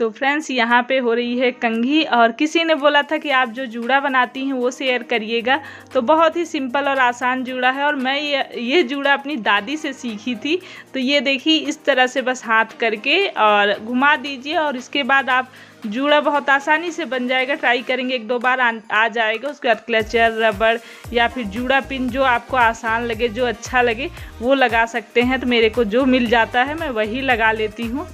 तो फ्रेंड्स यहाँ पे हो रही है कंघी, और किसी ने बोला था कि आप जो जूड़ा बनाती हैं वो शेयर करिएगा। तो बहुत ही सिंपल और आसान जूड़ा है, और मैं ये जूड़ा अपनी दादी से सीखी थी। तो ये देखिए इस तरह से बस हाथ करके और घुमा दीजिए, और इसके बाद आप जूड़ा बहुत आसानी से बन जाएगा। ट्राई करेंगे 1-2 बार आ जाएगा। उसके बाद क्लचर, रबड़ या फिर जूड़ा पिन जो आपको आसान लगे, जो अच्छा लगे वो लगा सकते हैं। तो मेरे को जो मिल जाता है मैं वही लगा लेती हूँ।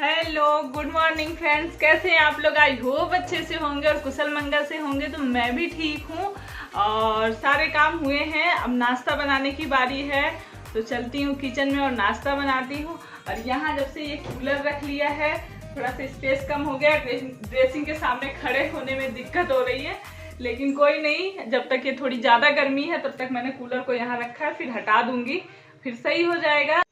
हेलो, गुड मॉर्निंग फ्रेंड्स, कैसे हैं आप लोग? आई होप अच्छे से होंगे और कुशल मंगल से होंगे। तो मैं भी ठीक हूँ और सारे काम हुए हैं। अब नाश्ता बनाने की बारी है, तो चलती हूँ किचन में और नाश्ता बनाती हूँ। और यहाँ जब से ये कूलर रख लिया है, थोड़ा सा स्पेस कम हो गया। ड्रेसिंग के सामने खड़े होने में दिक्कत हो रही है, लेकिन कोई नहीं, जब तक ये थोड़ी ज़्यादा गर्मी है तब तक मैंने कूलर को यहाँ रखा है, फिर हटा दूँगी, फिर सही हो जाएगा।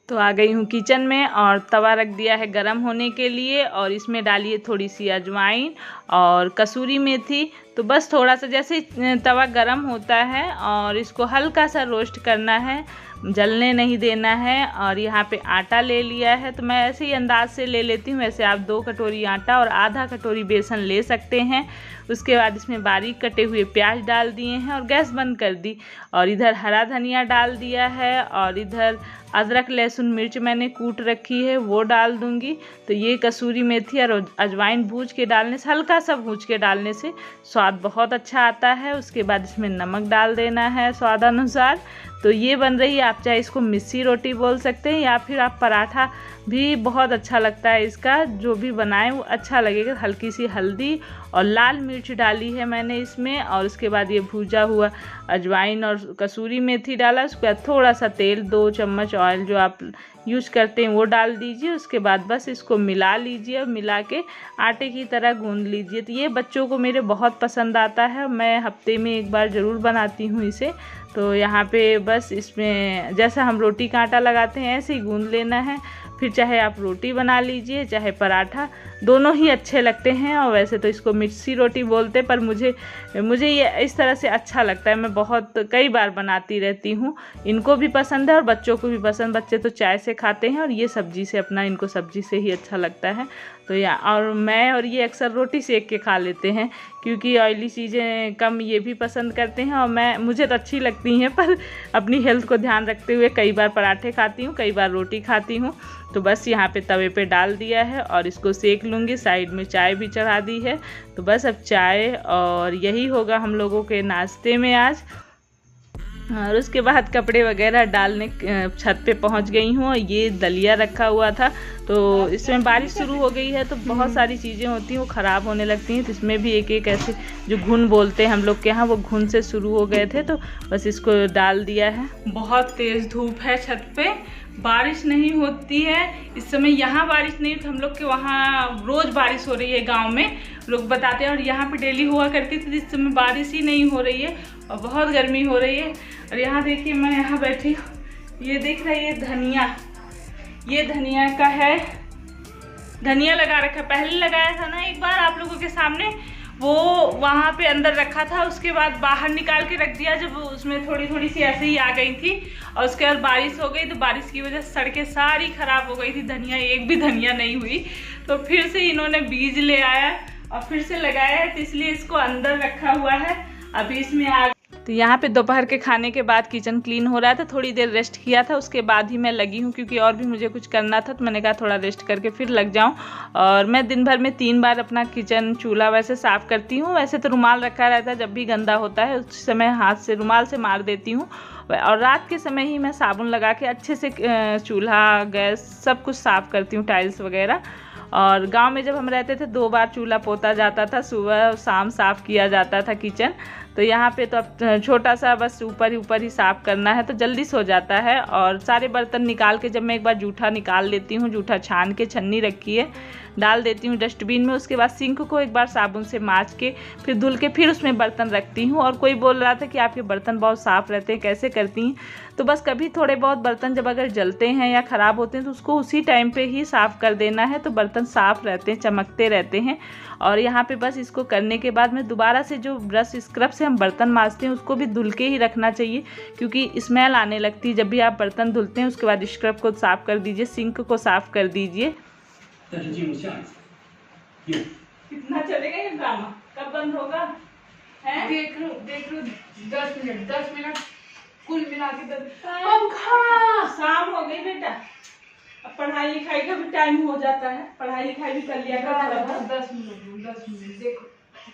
तो आ गई हूँ किचन में और तवा रख दिया है गरम होने के लिए, और इसमें डालिए थोड़ी सी अजवाइन और कसूरी मेथी। तो बस थोड़ा सा जैसे तवा गरम होता है और इसको हल्का सा रोस्ट करना है, जलने नहीं देना है। और यहाँ पे आटा ले लिया है, तो मैं ऐसे ही अंदाज से ले लेती हूँ। वैसे आप 2 कटोरी आटा और आधा कटोरी बेसन ले सकते हैं। उसके बाद इसमें बारीक कटे हुए प्याज डाल दिए हैं और गैस बंद कर दी। और इधर हरा धनिया डाल दिया है, और इधर अदरक लहसुन मिर्च मैंने कूट रखी है वो डाल दूंगी। तो ये कसूरी मेथी और अजवाइन भूज के डालने से, हल्का सा भूज के डालने से स्वाद बहुत अच्छा आता है। उसके बाद इसमें नमक डाल देना है स्वादानुसार। तो ये बन रही है, आप चाहे इसको मिस्सी रोटी बोल सकते हैं या फिर आप पराठा भी बहुत अच्छा लगता है इसका। जो भी बनाएं वो अच्छा लगेगा। हल्की सी हल्दी और लाल मिर्च डाली है मैंने इसमें, और उसके बाद ये भूजा हुआ अजवाइन और कसूरी मेथी डाला। उसके बाद थोड़ा सा तेल, 2 चम्मच ऑयल जो आप यूज़ करते हैं वो डाल दीजिए। उसके बाद बस इसको मिला लीजिए और मिला के आटे की तरह गूंद लीजिए। तो ये बच्चों को मेरे बहुत पसंद आता है, मैं हफ्ते में 1 बार ज़रूर बनाती हूँ इसे। तो यहाँ पे बस इसमें जैसा हम रोटी का आटा लगाते हैं ऐसे ही गूंद लेना है। फिर चाहे आप रोटी बना लीजिए चाहे पराठा, दोनों ही अच्छे लगते हैं। और वैसे तो इसको मिस्सी रोटी बोलते हैं, पर मुझे ये इस तरह से अच्छा लगता है। मैं बहुत कई बार बनाती रहती हूँ, इनको भी पसंद है और बच्चों को भी पसंद। बच्चे तो चाय से खाते हैं और ये सब्जी से, अपना इनको सब्जी से ही अच्छा लगता है। तो और मैं और ये अक्सर रोटी सेक के खा लेते हैं, क्योंकि ऑयली चीज़ें कम ये भी पसंद करते हैं। और मुझे तो अच्छी लगती हैं, पर अपनी हेल्थ को ध्यान रखते हुए कई बार पराठे खाती हूँ, कई बार रोटी खाती हूँ। तो बस यहाँ पे तवे पे डाल दिया है और इसको सेक लूँगी। साइड में चाय भी चढ़ा दी है। तो बस अब चाय और यही होगा हम लोगों के नाश्ते में आज। और उसके बाद कपड़े वगैरह डालने छत पे पहुंच गई हूँ। ये दलिया रखा हुआ था, तो इसमें बारिश शुरू हो गई है, तो बहुत सारी चीज़ें होती हैं वो ख़राब होने लगती हैं। तो इसमें भी एक ऐसे जो घुन बोलते हैं हम लोग के यहाँ, वो घुन से शुरू हो गए थे। तो बस इसको डाल दिया है। बहुत तेज़ धूप है, छत पे बारिश नहीं होती है इस समय। यहाँ बारिश नहीं, तो हम लोग के वहाँ रोज़ बारिश हो रही है, गांव में लोग बताते हैं। और यहाँ पे डेली हुआ करती थी, इस समय बारिश ही नहीं हो रही है और बहुत गर्मी हो रही है। और यहाँ देखिए मैं यहाँ बैठी हूँ, ये दिख रही है धनिया, ये धनिया का है। धनिया लगा रखा, पहले लगाया था ना एक बार आप लोगों के सामने, वो वहाँ पे अंदर रखा था। उसके बाद बाहर निकाल के रख दिया, जब उसमें थोड़ी थोड़ी सी ऐसे ही आ गई थी। और उसके बाद बारिश हो गई, तो बारिश की वजह से सड़कें सारी खराब हो गई थी, धनिया एक भी धनिया नहीं हुई। तो फिर से इन्होंने बीज ले आया और फिर से लगाया है, तो इसलिए इसको अंदर रखा हुआ है। अभी इसमें तो यहाँ पे दोपहर के खाने के बाद किचन क्लीन हो रहा था, थोड़ी देर रेस्ट किया था, उसके बाद ही मैं लगी हूँ, क्योंकि और भी मुझे कुछ करना था। तो मैंने कहा थोड़ा रेस्ट करके फिर लग जाऊँ। और मैं दिन भर में 3 बार अपना किचन चूल्हा वैसे साफ़ करती हूँ। वैसे तो रुमाल रखा रहता है, जब भी गंदा होता है उस समय हाथ से रुमाल से मार देती हूँ। और रात के समय ही मैं साबुन लगा के अच्छे से चूल्हा, गैस सब कुछ साफ़ करती हूँ, टाइल्स वगैरह। और गांव में जब हम रहते थे 2 बार चूल्हा पोता जाता था, सुबह और शाम साफ़ किया जाता था किचन। तो यहाँ पे तो अब छोटा सा बस ऊपर ही साफ़ करना है, तो जल्दी से हो जाता है। और सारे बर्तन निकाल के जब मैं एक बार जूठा निकाल लेती हूँ, जूठा छान के छन्नी रखी है, डाल देती हूँ डस्टबिन में। उसके बाद सिंक को एक बार साबुन से माँज के फिर धुल के फिर उसमें बर्तन रखती हूँ। और कोई बोल रहा था कि आपके बर्तन बहुत साफ़ रहते हैं, कैसे करती हैं? तो बस कभी थोड़े बहुत बर्तन जब अगर जलते हैं या ख़राब होते हैं, तो उसको उसी टाइम पे ही साफ़ कर देना है, तो बर्तन साफ़ रहते हैं, चमकते रहते हैं। और यहाँ पे बस इसको करने के बाद मैं दोबारा से जो ब्रश स्क्रब से हम बर्तन मांजते हैं उसको भी धुल के ही रखना चाहिए, क्योंकि स्मेल आने लगती है जब भी आप बर्तन धुलते हैं। उसके बाद स्क्रब को साफ़ कर दीजिए, सिंक को साफ़ कर दीजिए। कितना चलेगा ये ड्रामा, कब बंद होगा? देख लो 10 मिनट कुल मिला के 10। पंखा शाम हो गई बेटा, अब पढ़ाई लिखाई का भी टाइम हो जाता है, पढ़ाई लिखाई भी कर लिया कर। 10 मिनट देखो,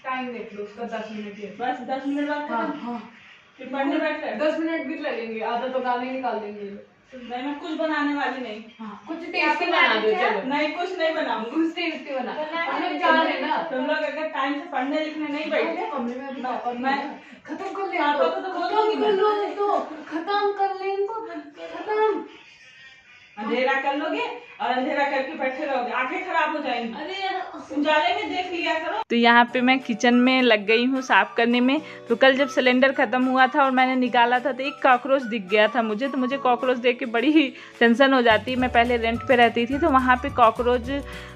टाइम देख लो उसका, 10 मिनट बस। 10 मिनट बाद हाँ फिर पढ़ने बैठ गए। 10 मिनट भी लगेंगे, आधा तो गाने निकाल देंगे। नहीं मैं कुछ बनाने वाली नहीं। हाँ, कुछ टेस्टी बना दो। चलो नहीं कुछ नहीं बनाऊंगी, कुछ टेस्टी बना। हम लोग जान है ना, तुम लोग अगर टाइम से पढ़ने लिखने नहीं बैठे कमरे में अभी मैं खत्म कर ले। तो खत्म कर ले इनको, खत्म। अंधेरा कर लोगे और अंधेरा करके बैठे रहोगे, आंखें खराब हो जाएंगी। अरे यार उजाले में देख लिया करो। तो यहाँ पे मैं किचन में लग गई हूँ साफ करने में। तो कल जब सिलेंडर खत्म हुआ था और मैंने निकाला था तो एक कॉकरोच दिख गया था मुझे। तो मुझे कॉकरोच देख के बड़ी ही टेंशन हो जाती है। मैं पहले रेंट पे रहती थी तो वहाँ पे कॉकरोच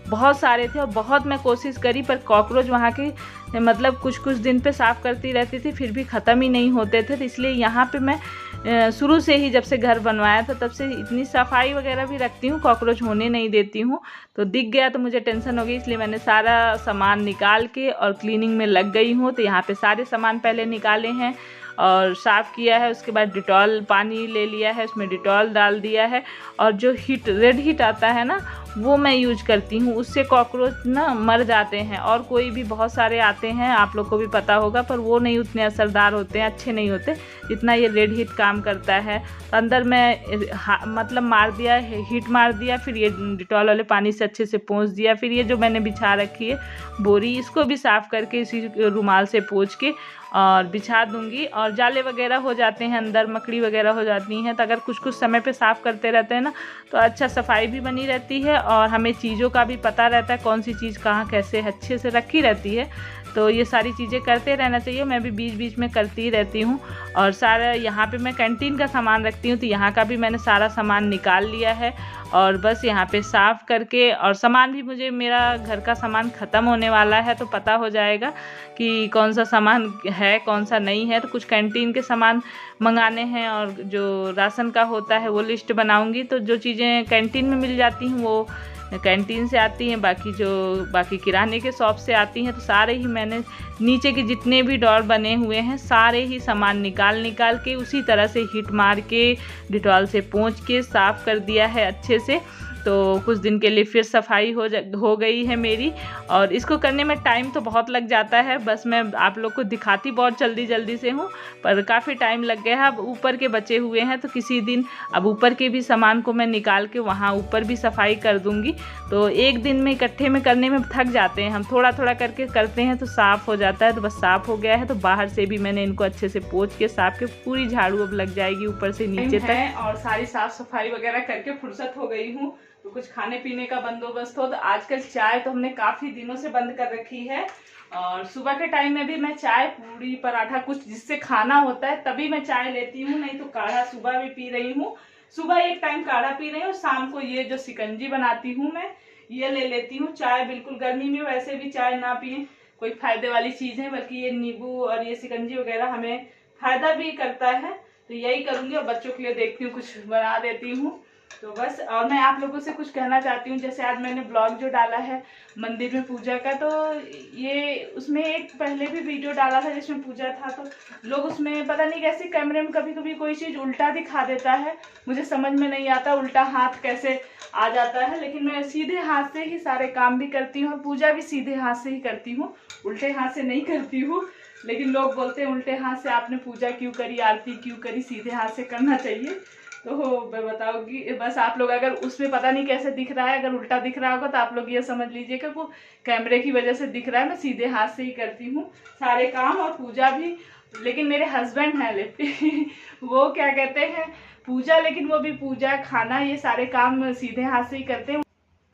बहुत सारे थे और बहुत मैं कोशिश करी, पर कॉकरोच वहाँ के मतलब कुछ दिन पे साफ़ करती रहती थी फिर भी ख़त्म ही नहीं होते थे। तो इसलिए यहाँ पे मैं शुरू से ही जब से घर बनवाया था तब से इतनी सफाई वगैरह भी रखती हूँ, कॉकरोच होने नहीं देती हूँ। तो दिख गया तो मुझे टेंशन हो गई, इसलिए मैंने सारा सामान निकाल के और क्लीनिंग में लग गई हूँ। तो यहाँ पे सारे सामान पहले निकाले हैं और साफ़ किया है। उसके बाद डिटॉल पानी ले लिया है, उसमें डिटॉल डाल दिया है और जो रेड हीट आता है ना वो मैं यूज करती हूँ, उससे कॉकरोच ना मर जाते हैं। और कोई भी बहुत सारे आते हैं, आप लोग को भी पता होगा, पर वो नहीं उतने असरदार होते हैं, अच्छे नहीं होते जितना ये रेड हीट काम करता है। तो अंदर मैं मतलब मार दिया, हीट मार दिया, फिर ये डिटॉल वाले पानी से अच्छे से पोंछ दिया। फिर ये जो मैंने बिछा रखी है बोरी, इसको भी साफ़ करके इसी रुमाल से पोंछ के और बिछा दूंगी। और जाले वगैरह हो जाते हैं अंदर, मकड़ी वगैरह हो जाती हैं, तो अगर कुछ समय पे साफ़ करते रहते हैं ना तो अच्छा सफाई भी बनी रहती है और हमें चीज़ों का भी पता रहता है कौन सी चीज़ कहाँ कैसे अच्छे से रखी रहती है। तो ये सारी चीज़ें करते रहना चाहिए, मैं भी बीच बीच में करती रहती हूँ। और सारा यहाँ पे मैं कैंटीन का सामान रखती हूँ तो यहाँ का भी मैंने सारा सामान निकाल लिया है और बस यहाँ पे साफ़ करके, और सामान भी मुझे मेरा घर का सामान ख़त्म होने वाला है तो पता हो जाएगा कि कौन सा सामान है कौन सा नहीं है। तो कुछ कैंटीन के सामान मंगाने हैं और जो राशन का होता है वो लिस्ट बनाऊंगी। तो जो चीज़ें कैंटीन में मिल जाती हैं वो कैंटीन से आती हैं, बाकी किराने के शॉप से आती हैं। तो सारे ही मैंने नीचे के जितने भी ड्रॉर बने हुए हैं सारे ही सामान निकाल के उसी तरह से हीट मार के डिटॉल से पोंछ के साफ़ कर दिया है अच्छे से। तो कुछ दिन के लिए फिर सफाई हो गई है मेरी। और इसको करने में टाइम तो बहुत लग जाता है, बस मैं आप लोग को दिखाती बहुत जल्दी से हूँ, पर काफ़ी टाइम लग गया है। अब ऊपर के बचे हुए हैं तो किसी दिन अब ऊपर के भी सामान को मैं निकाल के वहाँ ऊपर भी सफाई कर दूँगी। तो एक दिन में इकट्ठे में करने में थक जाते हैं हम, थोड़ा करके करते हैं तो साफ़ हो जाता है। तो बस साफ़ हो गया है। तो बाहर से भी मैंने इनको अच्छे से पोंछ के साफ के पूरी झाड़ू अब लग जाएगी ऊपर से नीचे तक। और सारी साफ़ सफाई वगैरह करके फुर्सत हो गई हूँ। तो कुछ खाने पीने का बंदोबस्त हो। तो आजकल चाय तो हमने काफ़ी दिनों से बंद कर रखी है और सुबह के टाइम में भी मैं चाय पूड़ी पराठा कुछ जिससे खाना होता है तभी मैं चाय लेती हूँ, नहीं तो काढ़ा सुबह भी पी रही हूँ। सुबह एक टाइम काढ़ा पी रही हूँ, शाम को ये जो शिकंजी बनाती हूँ मैं ये ले लेती हूँ। चाय बिल्कुल गर्मी में वैसे भी चाय ना पिए कोई फायदे वाली चीज़ है, बल्कि ये नींबू और ये शिकंजी वगैरह हमें फायदा भी करता है। तो यही करूँगी और बच्चों के लिए देखती हूँ कुछ बना देती हूँ। तो बस, और मैं आप लोगों से कुछ कहना चाहती हूँ। जैसे आज मैंने ब्लॉग जो डाला है मंदिर में पूजा का, तो ये उसमें एक पहले भी वीडियो डाला था जिसमें पूजा था, तो लोग उसमें पता नहीं कैसे कैमरे में कभी कोई चीज़ उल्टा दिखा देता है, मुझे समझ में नहीं आता उल्टा हाथ कैसे आ जाता है। लेकिन मैं सीधे हाथ से ही सारे काम भी करती हूँ और पूजा भी सीधे हाथ से ही करती हूँ, उल्टे हाथ से नहीं करती हूँ। लेकिन लोग बोलते हैं उल्टे हाथ से आपने पूजा क्यों करी, आरती क्यों करी, सीधे हाथ से करना चाहिए। तो मैं बताऊंगी, बस आप लोग अगर उसमें पता नहीं कैसे दिख रहा है, अगर उल्टा दिख रहा होगा तो आप लोग ये समझ लीजिएगा वो कैमरे की वजह से दिख रहा है। मैं सीधे हाथ से ही करती हूँ सारे काम और पूजा भी। लेकिन मेरे हस्बैंड हैं लिप्टी वो क्या कहते हैं पूजा, लेकिन वो भी पूजा खाना ये सारे काम सीधे हाथ से ही करते हैं।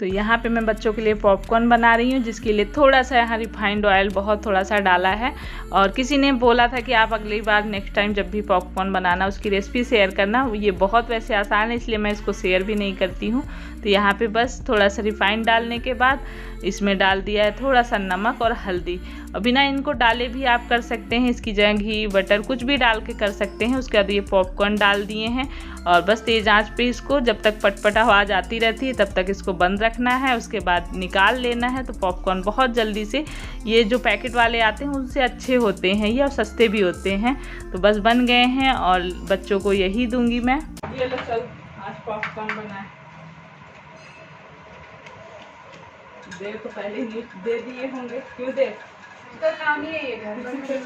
तो यहाँ पे मैं बच्चों के लिए पॉपकॉर्न बना रही हूँ, जिसके लिए थोड़ा सा यहाँ रिफाइंड ऑयल बहुत थोड़ा सा डाला है। और किसी ने बोला था कि आप अगली बार नेक्स्ट टाइम जब भी पॉपकॉर्न बनाना उसकी रेसिपी शेयर करना। ये बहुत वैसे आसान है, इसलिए मैं इसको शेयर भी नहीं करती हूँ। तो यहाँ पे बस थोड़ा सा रिफाइंड डालने के बाद इसमें डाल दिया है थोड़ा सा नमक और हल्दी। और बिना इनको डाले भी आप कर सकते हैं, इसकी जगह घी बटर कुछ भी डाल के कर सकते हैं। उसके बाद ये पॉपकॉर्न डाल दिए हैं और बस तेज़ आंच पे इसको जब तक पटपटा आवाज़ आती रहती है तब तक इसको बंद रखना है। उसके बाद निकाल लेना है। तो पॉपकॉर्न बहुत जल्दी से, ये जो पैकेट वाले आते हैं उनसे अच्छे होते हैं ये और सस्ते भी होते हैं। तो बस बन गए हैं और बच्चों को यही दूंगी मैं। ये लो चल, आज पॉपकॉर्न बनाए। देर तो पहले ही दे दिए होंगे, क्यों देर? तो काम ही है ये घर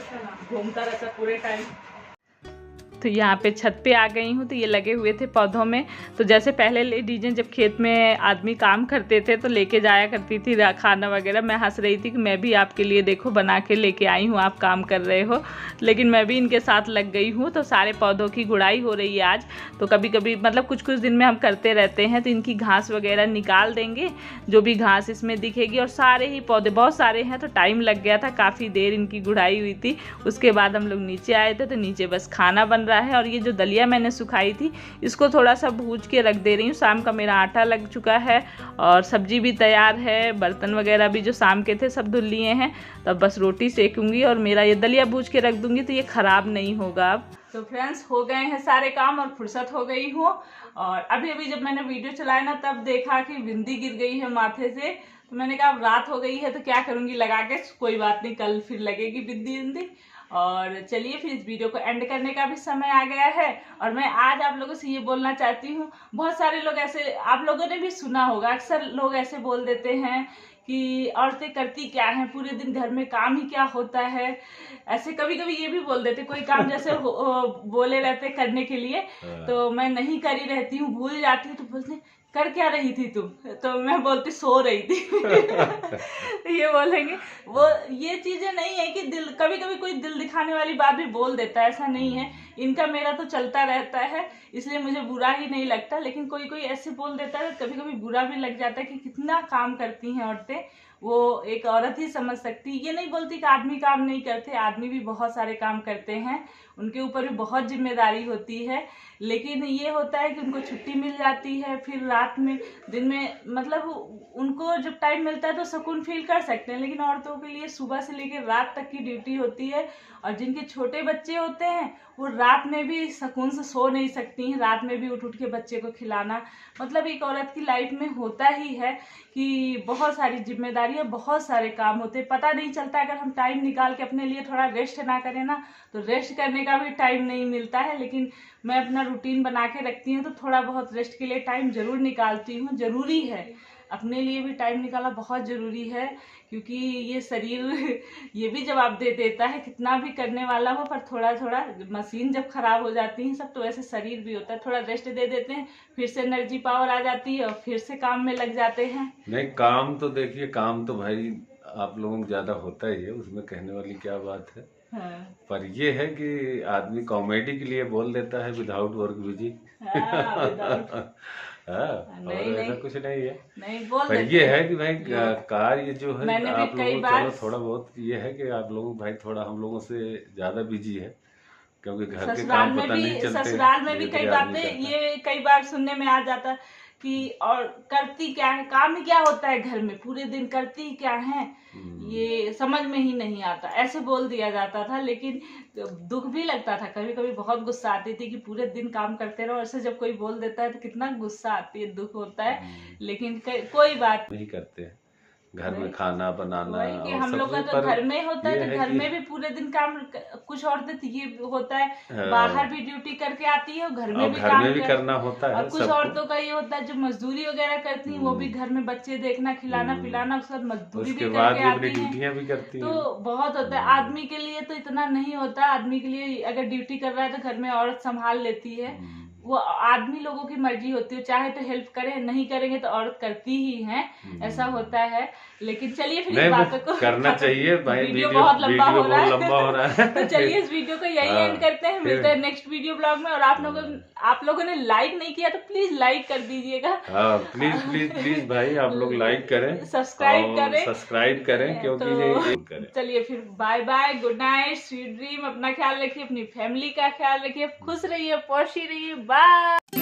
घूमता रहता पूरे टाइम। तो यहाँ पे छत पे आ गई हूँ। तो ये लगे हुए थे पौधों में। तो जैसे पहले लेडीजें जब खेत में आदमी काम करते थे तो लेके जाया करती थी खाना वगैरह। मैं हंस रही थी कि मैं भी आपके लिए देखो बना के लेके आई हूँ, आप काम कर रहे हो। लेकिन मैं भी इनके साथ लग गई हूँ। तो सारे पौधों की गुड़ाई हो रही है आज। तो कभी कभी मतलब कुछ कुछ दिन में हम करते रहते हैं। तो इनकी घास वगैरह निकाल देंगे, जो भी घास इसमें दिखेगी। और सारे ही पौधे बहुत सारे हैं तो टाइम लग गया था, काफ़ी देर इनकी गुड़ाई हुई थी। उसके बाद हम लोग नीचे आए थे। तो नीचे बस खाना बन रहा है। और ये जो दलिया मैंने सुखाई थी इसको थोड़ा सा भूज के रख दे रही हूँ। शाम का मेरा आटा लग चुका है और सब्जी भी तैयार है, बर्तन वगैरह भी जो शाम के थे सब धुल लिए हैं। तब बस रोटी सेकूंगी और मेरा ये दलिया भूज के रख दूंगी तो ये ख़राब नहीं होगा अब। तो फ्रेंड्स हो गए हैं सारे काम और फुर्सत हो गई हूँ। और अभी जब मैंने वीडियो चलाया ना तब देखा कि बिंदी गिर गई है माथे से। तो मैंने कहा अब रात हो गई है तो क्या करूँगी लगा के, कोई बात नहीं कल फिर लगेगी बिंदी। और चलिए फिर इस वीडियो को एंड करने का भी समय आ गया है। और मैं आज आप लोगों से ये बोलना चाहती हूँ, बहुत सारे लोग ऐसे, आप लोगों ने भी सुना होगा, अक्सर लोग ऐसे बोल देते हैं कि औरतें करती क्या हैं, पूरे दिन घर में काम ही क्या होता है। ऐसे कभी कभी ये भी बोल देते, कोई काम जैसे बोले रहते करने के लिए तो मैं नहीं करी रहती हूँ, भूल जाती हूँ। तो बोलते कर क्या रही थी तुम? तो मैं बोलती सो रही थी। ये बोलेंगे, वो ये चीजें नहीं है कि दिल, कभी कभी कोई दिल दिखाने वाली बात भी बोल देता है, ऐसा नहीं है। इनका मेरा तो चलता रहता है, इसलिए मुझे बुरा ही नहीं लगता। लेकिन कोई कोई ऐसे बोल देता है, कभी कभी बुरा भी लग जाता है कि कितना काम करती हैं औरतें। वो एक औरत ही समझ सकती। ये नहीं बोलती कि आदमी काम नहीं करते, आदमी भी बहुत सारे काम करते हैं, उनके ऊपर भी बहुत जिम्मेदारी होती है। लेकिन ये होता है कि उनको छुट्टी मिल जाती है, फिर रात में दिन में मतलब उनको जब टाइम मिलता है तो सुकून फील कर सकते हैं। लेकिन औरतों के लिए सुबह से लेकर रात तक की ड्यूटी होती है। और जिनके छोटे बच्चे होते हैं वो रात में भी सुकून से सो नहीं सकती हैं, रात में भी उठ उठ के बच्चे को खिलाना, मतलब एक औरत की लाइफ में होता ही है कि बहुत सारी जिम्मेदारियां, बहुत सारे काम होते हैं। पता नहीं चलता अगर हम टाइम निकाल के अपने लिए थोड़ा रेस्ट ना करें ना, तो रेस्ट करने का भी टाइम नहीं मिलता है। लेकिन मैं अपना रूटीन बना के रखती हूँ तो थोड़ा बहुत रेस्ट के लिए टाइम जरूर निकालती हूँ। जरूरी है, अपने लिए भी टाइम निकालना बहुत ज़रूरी है, क्योंकि ये शरीर ये भी जवाब दे देता है, कितना भी करने वाला हो पर थोड़ा थोड़ा मशीन जब खराब हो जाती है सब, तो ऐसे शरीर भी होता है, थोड़ा रेस्ट दे देते हैं, फिर से एनर्जी पावर आ जाती है और फिर से काम में लग जाते हैं। नहीं, काम तो देखिए, काम तो भाई आप लोगों को ज्यादा होता ही है, उसमें कहने वाली क्या बात है। हाँ। पर ये है कि आदमी कॉमेडी के लिए बोल देता है विदाउट वर्क बिजी। और ऐसा कुछ नहीं है, नहीं बोल पर ये है कि भाई कार्य जो है आप लोगों को, चलो थोड़ा बहुत ये है कि आप लोग भाई थोड़ा हम लोगों से ज्यादा बिजी है, क्योंकि घर के काम पता नहीं चलते। ससुराल में भी कई बातें ये कई बार सुनने में आ जाता कि और करती क्या है, काम ही क्या होता है घर में, पूरे दिन करती क्या है, ये समझ में ही नहीं आता, ऐसे बोल दिया जाता था। लेकिन दुख भी लगता था, कभी कभी बहुत गुस्सा आती थी कि पूरे दिन काम करते रहो, ऐसे जब कोई बोल देता है तो कितना गुस्सा आती है, दुख होता है। लेकिन कोई बात नहीं करते हैं घर में खाना बनाना, कि हम लोग का तो घर में होता है, तो घर में भी पूरे दिन काम। कुछ औरतें ये होता है बाहर भी ड्यूटी करके आती है और घर में भी काम करना होता है। और कुछ औरतों का ये होता है जो मजदूरी वगैरह करती हैं, वो भी घर में बच्चे देखना, खिलाना पिलाना, उसके बाद मजदूरी भी करके आती है। तो बहुत होता है। आदमी के लिए तो इतना नहीं होता, आदमी के लिए अगर ड्यूटी कर रहा है तो घर में औरत संभाल लेती है, वो आदमी लोगों की मर्जी होती है, चाहे तो हेल्प करें, नहीं करेंगे तो औरत करती ही है, ऐसा होता है। लेकिन चलिए फिर इस बातों को करना चाहिए भाई, वीडियो बहुत लंबा हो रहा है तो चलिए इस वीडियो को यही एंड करते हैं, मिलते हैं नेक्स्ट वीडियो ब्लॉग में। और आप लोगों ने लाइक नहीं किया तो प्लीज लाइक कर दीजिएगा। प्लीज प्लीज प्लीज भाई आप लोग लाइक करें, सब्सक्राइब करें क्योंकि चलिए फिर bye bye, good night, sweet dream, अपना ख्याल रखिए, अपनी फैमिली का ख्याल रखिए, खुश रहिए, पॉशी रहिए, बाय।